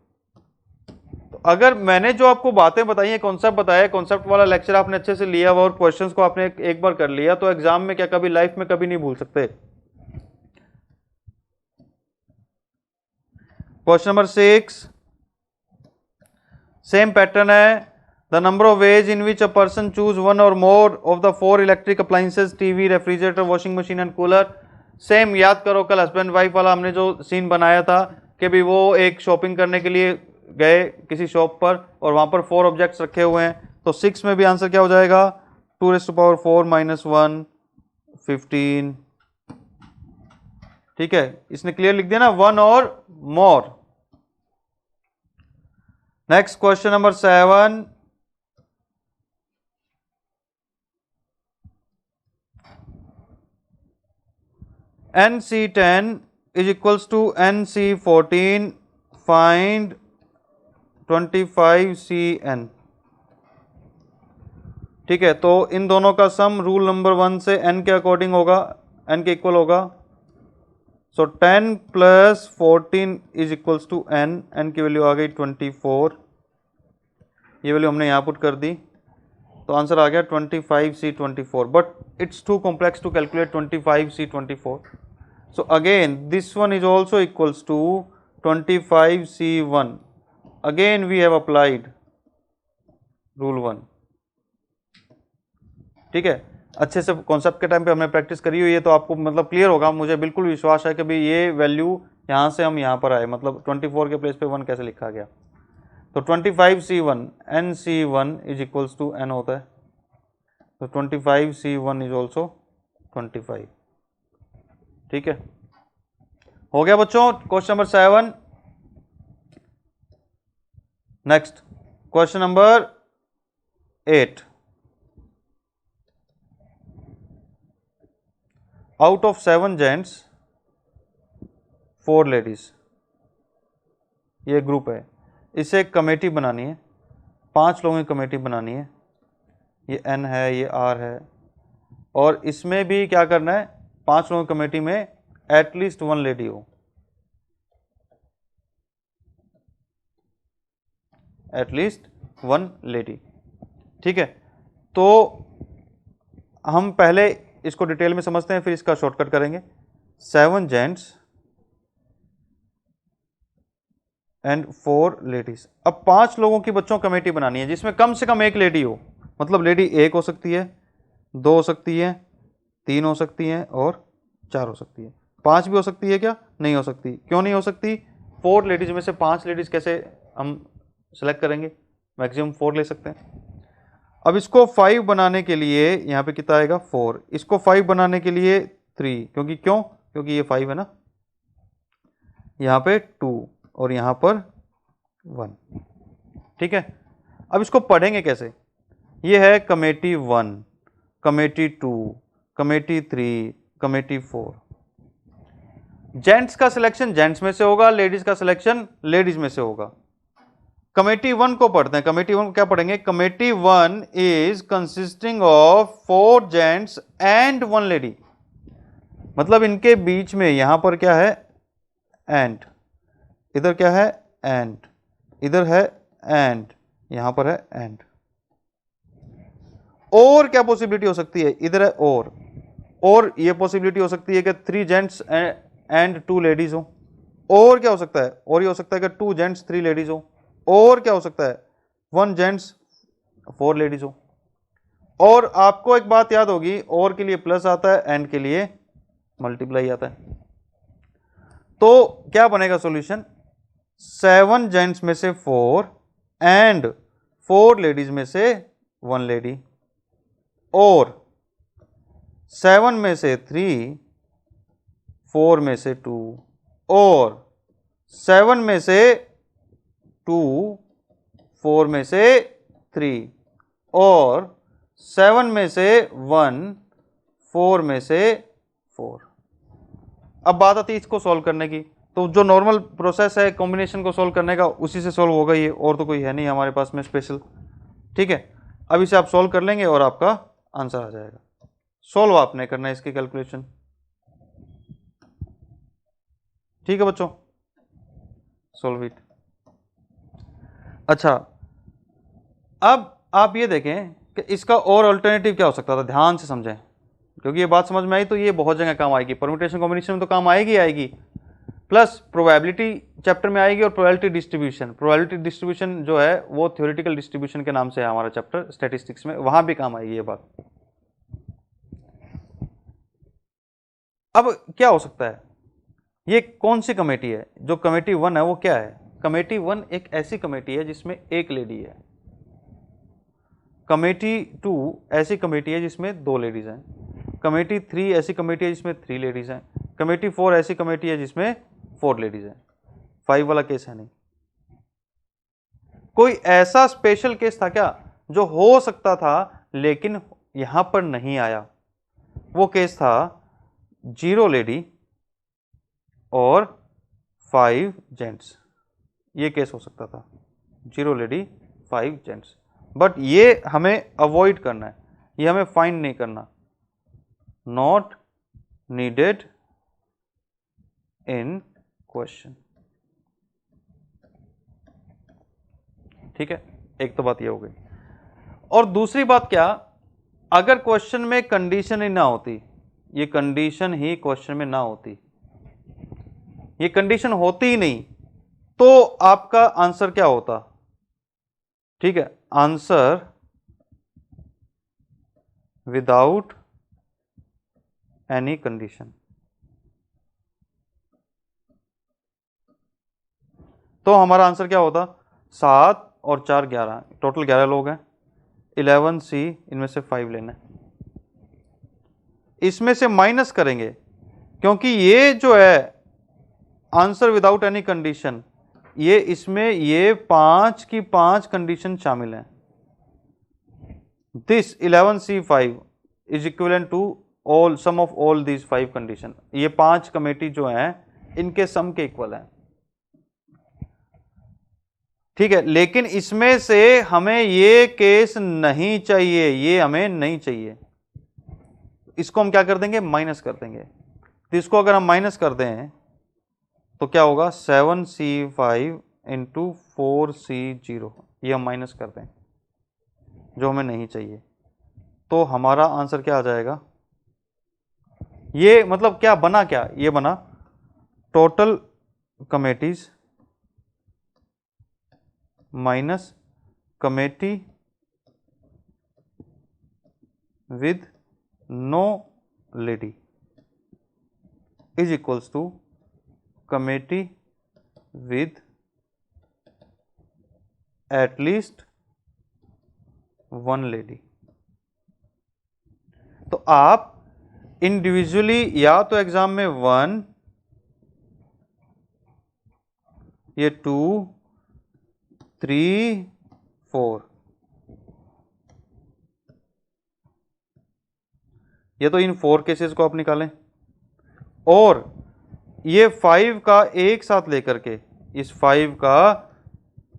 तो अगर मैंने जो आपको बातें बताई है, कॉन्सेप्ट बताया, कॉन्सेप्ट वाला लेक्चर आपने अच्छे से लिया हुआ और क्वेश्चंस को आपने एक बार कर लिया, तो एग्जाम में क्या कभी लाइफ में कभी नहीं भूल सकते। क्वेश्चन नंबर 6 सेम पैटर्न है। The number of ways in which a person choose 1 और more of the 4 electric appliances, TV, refrigerator, washing machine and cooler. Same याद करो, कल हस्बैंड वाइफ वाला हमने जो सीन बनाया था कि भी वो एक शॉपिंग करने के लिए गए किसी शॉप पर और वहां पर 4 ऑब्जेक्ट्स रखे हुए हैं, तो 6 में भी आंसर क्या हो जाएगा? 2 रेज़ टू पावर 4 माइनस 1 15। ठीक है, इसने क्लियर लिख दिया ना, 1 और more. Next question number 7। NC10 is equals to NC14, find 25CN। ठीक है, तो इन दोनों का सम रूल नंबर 1 से n के अकॉर्डिंग होगा, n के इक्वल होगा। So 10 plus 14 is equals to n, n की वैल्यू आ गई 24, ये वैल्यू हमने यहाँ पुट कर दी, तो आंसर आ गया 25C24, but it's too complex to calculate 25C24। So again this one is also equals to 25C1. Again we have applied rule 1। ठीक है, अच्छे से कॉन्सेप्ट के टाइम पे हमने प्रैक्टिस करी हुई है, तो आपको मतलब क्लियर होगा, मुझे बिल्कुल विश्वास है कि भाई ये वैल्यू यहाँ से हम यहाँ पर आए, मतलब 24 के प्लेस पे 1 कैसे लिखा गया। तो 25C1 NC1 is equals to n होता है, तो 25C1 इज ऑल्सो 25। ठीक है, हो गया बच्चों question number 7। Next question number 8 out of 7 gents 4 ladies, ये ग्रुप है। इसे एक कमेटी बनानी है, 5 लोगों की कमेटी बनानी है। ये N है, ये R है, और इसमें भी क्या करना है, 5 लोगों की कमेटी में एटलीस्ट 1 लेडी हो, एटलीस्ट 1 लेडी। ठीक है, तो हम पहले इसको डिटेल में समझते हैं, फिर इसका शॉर्टकट करेंगे। 7 जेंट्स एंड 4 लेडीज। अब 5 लोगों की बच्चों कमेटी बनानी है जिसमें कम से कम 1 लेडी हो, मतलब लेडी 1 हो सकती है, 2 हो सकती है, 3 हो सकती है और 4 हो सकती है। 5 भी हो सकती है क्या? नहीं हो सकती। क्यों नहीं हो सकती? 4 लेडीज में से 5 लेडीज कैसे हम सेलेक्ट करेंगे? मैक्सिमम 4 ले सकते हैं। अब इसको 5 बनाने के लिए यहाँ पे कितना आएगा? 4। इसको 5 बनाने के लिए 3, क्योंकि ये 5 है ना, यहाँ पे 2 और यहाँ पर 1। ठीक है, अब इसको पढ़ेंगे कैसे? ये है committee 1, committee 2, committee 3, committee 4। Gents का सिलेक्शन जेंट्स में से होगा, लेडीज का सिलेक्शन लेडीज में से होगा। कमेटी 1 को पढ़ते हैं। कमेटी 1 को क्या पढ़ेंगे? Committee 1 is consisting of 4 gents and 1 lady. मतलब इनके बीच में यहां पर क्या है? एंड। इधर क्या है? एंड। इधर है एंड, यहां पर है एंड। और क्या पॉसिबिलिटी हो सकती है? इधर है और ये पॉसिबिलिटी हो सकती है कि 3 जेंट्स एंड 2 लेडीज हो। और क्या हो सकता है? और ये हो सकता है कि 2 जेंट्स 3 लेडीज हो। और क्या हो सकता है? 1 जेंट्स 4 लेडीज हो। और आपको एक बात याद होगी, और के लिए प्लस आता है, एंड के लिए मल्टीप्लाई आता है। तो क्या बनेगा सॉल्यूशन? 7 जेंट्स में से 4 एंड 4 लेडीज में से 1 लेडी, और 7 में से 3, 4 में से 2, और 7 में से 2, 4 में से 3, और 7 में से 1, 4 में से 4। अब बात आती है इसको सॉल्व करने की। तो जो नॉर्मल प्रोसेस है कॉम्बिनेशन को सॉल्व करने का, उसी से सॉल्व होगा ये, और तो कोई है नहीं हमारे पास में स्पेशल। ठीक है, अब इसे आप सॉल्व कर लेंगे और आपका आंसर आ जाएगा। सॉल्व आपने करना है इसकी कैलकुलेशन। ठीक है बच्चों, सॉल्व इट। अच्छा, अब आप ये देखें कि इसका और अल्टरनेटिव क्या हो सकता था। ध्यान से समझें, क्योंकि ये बात समझ में आई तो ये बहुत जगह काम आएगी। परम्यूटेशन कॉम्बिनेशन में तो काम आएगी, प्लस प्रोबेबिलिटी चैप्टर में आएगी, और प्रोबेबिलिटी डिस्ट्रीब्यूशन। प्रोबेबिलिटी डिस्ट्रीब्यूशन जो है वो थ्योरेटिकल डिस्ट्रीब्यूशन के नाम से है हमारा चैप्टर स्टैटिस्टिक्स में, वहां भी काम आएगी ये बात। अब क्या हो सकता है? ये कौन सी कमेटी है? जो कमेटी 1 है वो क्या है? कमेटी 1 एक ऐसी कमेटी है जिसमें 1 लेडी है। कमेटी 2 ऐसी कमेटी है जिसमें 2 लेडीज हैं। कमेटी 3 ऐसी कमेटी है जिसमें 3 लेडीज हैं। कमेटी 4 ऐसी कमेटी है जिसमें 4 लेडीज हैं। 5 वाला केस है नहीं। कोई ऐसा स्पेशल केस था क्या जो हो सकता था लेकिन यहां पर नहीं आया? वो केस था 0 लेडी और 5 जेंट्स। ये केस हो सकता था, 0 लेडी 5 जेंट्स। बट ये हमें अवॉइड करना है, ये हमें फाइंड नहीं करना। Not needed in question. ठीक है, एक तो बात ये हो गई। और दूसरी बात क्या, अगर क्वेश्चन में कंडीशन ही ना होती, ये कंडीशन ही क्वेश्चन में ना होती, ये कंडीशन होती ही नहीं, तो आपका आंसर क्या होता? ठीक है, आंसर विदाउट एनी कंडीशन। तो हमारा आंसर क्या होता? 7 और 4 11, टोटल 11 लोग हैं। 11 सी, इनमें से 5 लेना है। इसमें से माइनस करेंगे, क्योंकि ये जो है आंसर विदाउट एनी कंडीशन, ये इसमें ये 5 की 5 कंडीशन शामिल हैं। This 11C5 is equivalent to all sum of all these 5 condition. ये 5 कमेटी जो हैं इनके सम के इक्वल हैं, ठीक है। लेकिन इसमें से हमें ये केस नहीं चाहिए, ये हमें नहीं चाहिए। इसको हम क्या कर देंगे, माइनस कर देंगे। तो इसको अगर हम माइनस कर दें तो क्या होगा, 7C5 इंटू 4C0, ये हम माइनस कर दें जो हमें नहीं चाहिए, तो हमारा आंसर क्या आ जाएगा। ये मतलब क्या बना, क्या ये बना total committees minus committee with no lady is equals to committee with at least 1 lady. तो आप इंडिविजुअली या तो एग्जाम में 1, ये 2, 3, 4, ये तो इन 4 केसेस को आप निकालें, और ये 5 का एक साथ लेकर के, इस 5 का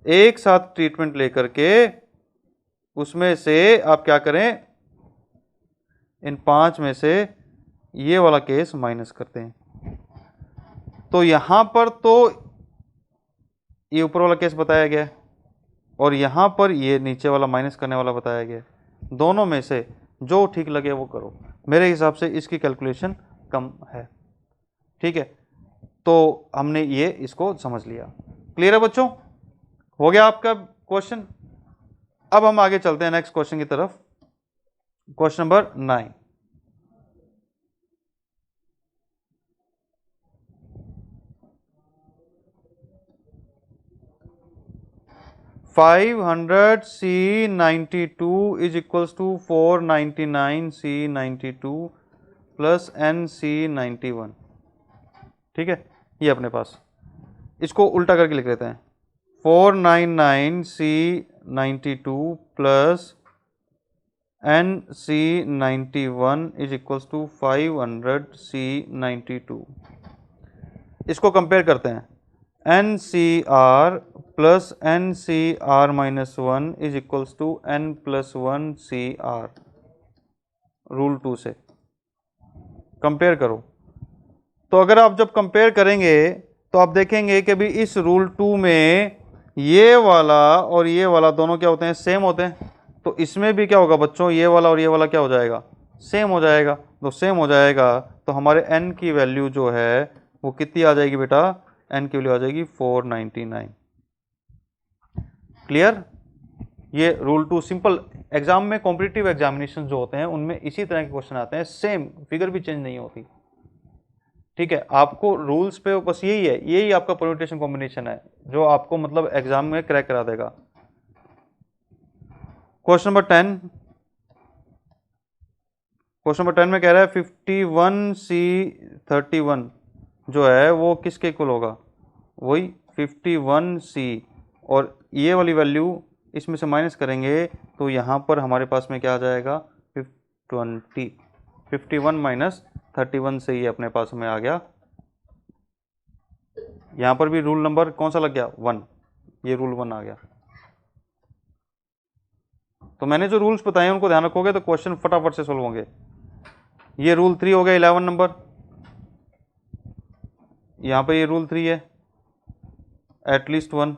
एक साथ ट्रीटमेंट लेकर के उसमें से आप क्या करें, इन 5 में से ये वाला केस माइनस करते हैं। तो यहां पर तो ये ऊपर वाला केस बताया गया है और यहां पर ये नीचे वाला माइनस करने वाला बताया गया है। दोनों में से जो ठीक लगे वो करो, मेरे हिसाब से इसकी कैलकुलेशन कम है, ठीक है। तो हमने ये इसको समझ लिया। क्लियर है बच्चों, हो गया आपका क्वेश्चन। अब हम आगे चलते हैं नेक्स्ट क्वेश्चन की तरफ। Question number 9। $500C92 is equals to 499C92 plus NC91, ठीक है। ये अपने पास, इसको उल्टा करके लिख लेते हैं, 499C92 plus NC91 is equals to 500C92। इसको कंपेयर करते हैं, NCR plus NCR minus 1 is equals to N plus 1CR, rule 2 से कंपेयर करो। तो अगर आप जब कंपेयर करेंगे तो आप देखेंगे कि भी इस रूल 2 में ये वाला और ये वाला दोनों क्या होते हैं, सेम होते हैं। तो इसमें भी क्या होगा बच्चों, ये वाला और ये वाला क्या हो जाएगा, सेम हो जाएगा। तो सेम हो जाएगा तो हमारे n की वैल्यू जो है वो कितनी आ जाएगी बेटा, n की वैल्यू आ जाएगी 499। क्लियर। ये रूल 2 सिंपल। एग्जाम में कॉम्पिटिटिव एग्जामिनेशन जो होते हैं उनमें इसी तरह के क्वेश्चन आते हैं, सेम फिगर भी चेंज नहीं होती, ठीक है। आपको रूल्स पे बस यही है, यही आपका परम्यूटेशन कॉम्बिनेशन है जो आपको मतलब एग्जाम में क्रैक करा देगा। Question number 10। क्वेश्चन नंबर 10 में कह रहा है 51C31 जो है वो किसके इक्वल होगा, वही 51C, और ये वाली वैल्यू इसमें से माइनस करेंगे तो यहाँ पर हमारे पास में क्या आ जाएगा, 20। 51 माइनस 31 से ये अपने पास में आ गया। यहाँ पर भी रूल नंबर कौन सा लग गया, 1, ये रूल 1 आ गया। तो मैंने जो रूल्स बताए हैं उनको ध्यान रखोगे तो क्वेश्चन फटाफट से सोल्व होंगे। ये रूल 3 हो गया 11 नंबर, यहाँ पे ये रूल 3 है, एटलीस्ट 1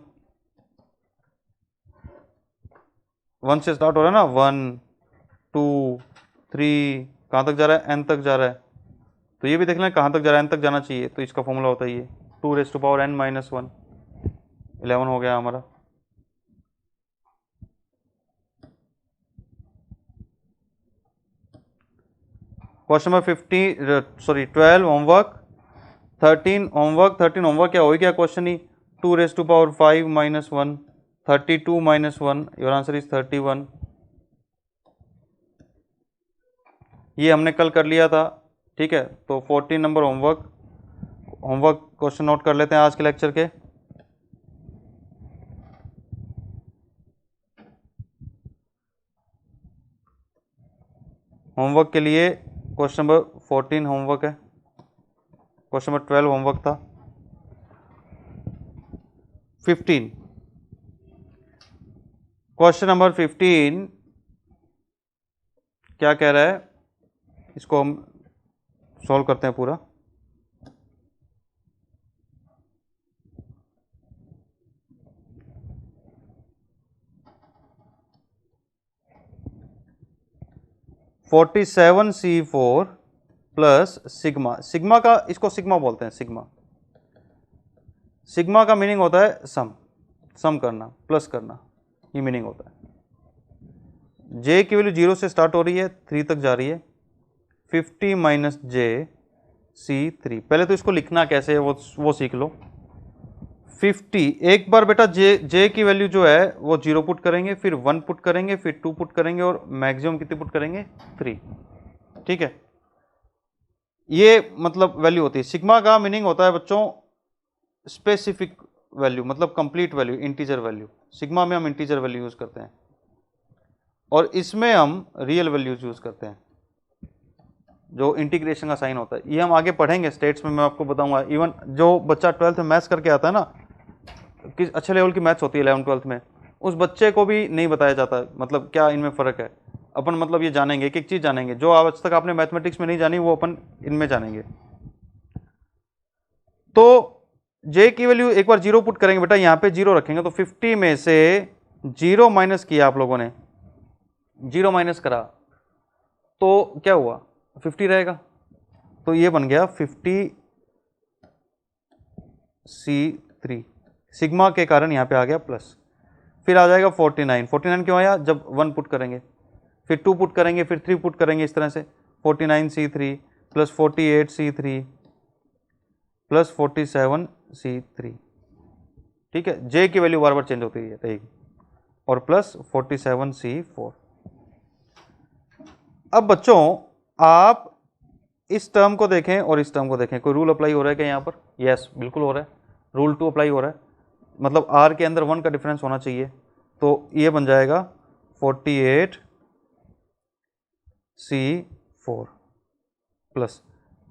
से स्टार्ट हो रहा है ना, 1 2 3 कहाँ तक जा रहा है, n तक जा रहा है। तो ये भी देख लें कहाँ तक जा रहा है, n तक जाना चाहिए। तो इसका फॉर्मूला होता है ये 2n-1, 11 हो गया हमारा। क्वेश्चन नंबर 12 होमवर्क, 13 होमवर्क क्या हो गया question he, 2^5 - 1, 32 - 1, your answer is 31। ये हमने कल कर लिया था, ठीक है। तो 14 नंबर होमवर्क क्वेश्चन नोट कर लेते हैं आज के लेक्चर के। होमवर्क के लिए क्वेश्चन नंबर 14 होमवर्क है, क्वेश्चन नंबर 12 होमवर्क था। 15 क्वेश्चन नंबर 15 क्या कह रहा है, इसको हम सॉल्व करते हैं पूरा। (47C4) प्लस सिग्मा, सिग्मा का, इसको सिग्मा बोलते हैं, सिग्मा, सिग्मा का मीनिंग होता है सम करना, प्लस करना, ये मीनिंग होता है। जे की वैल्यू 0 से स्टार्ट हो रही है, 3 तक जा रही है, 50 माइनस जे C3। पहले तो इसको लिखना कैसे है वो सीख लो। 50, एक बार बेटा जे की वैल्यू जो है वो 0 पुट करेंगे, फिर 1 पुट करेंगे, फिर 2 पुट करेंगे और मैक्सिमम कितनी पुट करेंगे, 3। ठीक है, ये मतलब वैल्यू होती है। सिग्मा का मीनिंग होता है बच्चों स्पेसिफिक वैल्यू, मतलब complete value, integer value. Sigma में हम इंटीजर वैल्यू यूज करते हैं और इसमें हम रियल वैल्यूज यूज करते हैं, जो इंटीग्रेशन का साइन होता है। ये हम आगे पढ़ेंगे स्टेट्स में, मैं आपको बताऊंगा। इवन जो बच्चा 12th में मैथ्स करके आता है ना, किस अच्छे लेवल की मैथ्स होती है 11th 12th में, उस बच्चे को भी नहीं बताया जाता मतलब क्या इनमें फ़र्क है। अपन मतलब ये जानेंगे, एक एक चीज़ जानेंगे जो आज तक आपने मैथमेटिक्स में नहीं जानी, वो अपन इनमें जानेंगे। तो जे की वैल्यू एक बार 0 पुट करेंगे बेटा, यहाँ पे 0 रखेंगे तो 50 में से 0 माइनस किया आप लोगों ने, 0 माइनस करा तो क्या हुआ, 50 रहेगा। तो ये बन गया 50C3, सिग्मा के कारण यहाँ पे आ गया प्लस। फिर आ जाएगा 49, 49 क्यों आया, जब 1 पुट करेंगे, फिर 2 पुट करेंगे, फिर 3 पुट करेंगे, इस तरह से 49C3 plus 48C3 plus 47C3। ठीक है, जे की वैल्यू बार बार चेंज होती रहेगी, और प्लस 47C4। अब बच्चों आप इस टर्म को देखें और इस टर्म को देखें, कोई रूल अप्लाई हो रहा है क्या यहाँ पर? यस, बिल्कुल हो रहा है, रूल 2 अप्लाई हो रहा है, मतलब r के अंदर 1 का डिफरेंस होना चाहिए। तो ये बन जाएगा 48C4 प्लस,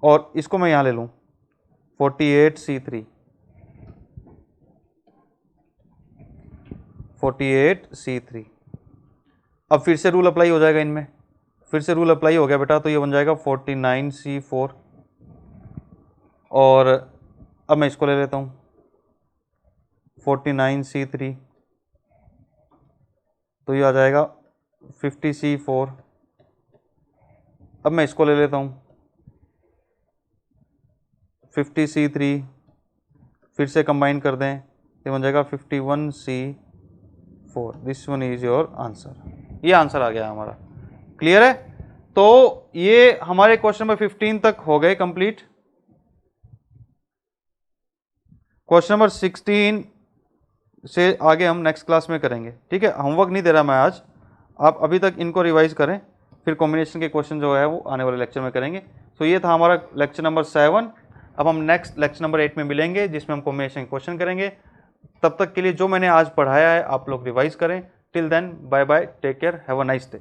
और इसको मैं यहाँ ले लूँ 48C3, 48C3। अब फिर से रूल अप्लाई हो जाएगा इनमें, फिर से रूल अप्लाई हो गया बेटा, तो ये बन जाएगा 49C4। और अब मैं इसको ले लेता हूँ 49C3, तो ये आ जाएगा 50C4। अब मैं इसको ले लेता हूँ 50C3, फिर से कंबाइन कर दें, ये बन जाएगा 51C4। This one is your answer. ये आंसर आ गया हमारा, क्लियर है? तो ये हमारे क्वेश्चन नंबर 15 तक हो गए कंप्लीट। क्वेश्चन नंबर 16 से आगे हम नेक्स्ट क्लास में करेंगे। ठीक है, होमवर्क नहीं दे रहा मैं आज, आप अभी तक इनको रिवाइज करें, फिर कॉम्बिनेशन के क्वेश्चन जो है वो आने वाले लेक्चर में करेंगे। तो ये था हमारा लेक्चर नंबर 7। अब हम नेक्स्ट लेक्चर नंबर 8 में मिलेंगे, जिसमें हम कॉम्बिनेशन के क्वेश्चन करेंगे। तब तक के लिए जो मैंने आज पढ़ाया है आप लोग रिवाइज करें। Till then, bye bye, take care, have a nice day.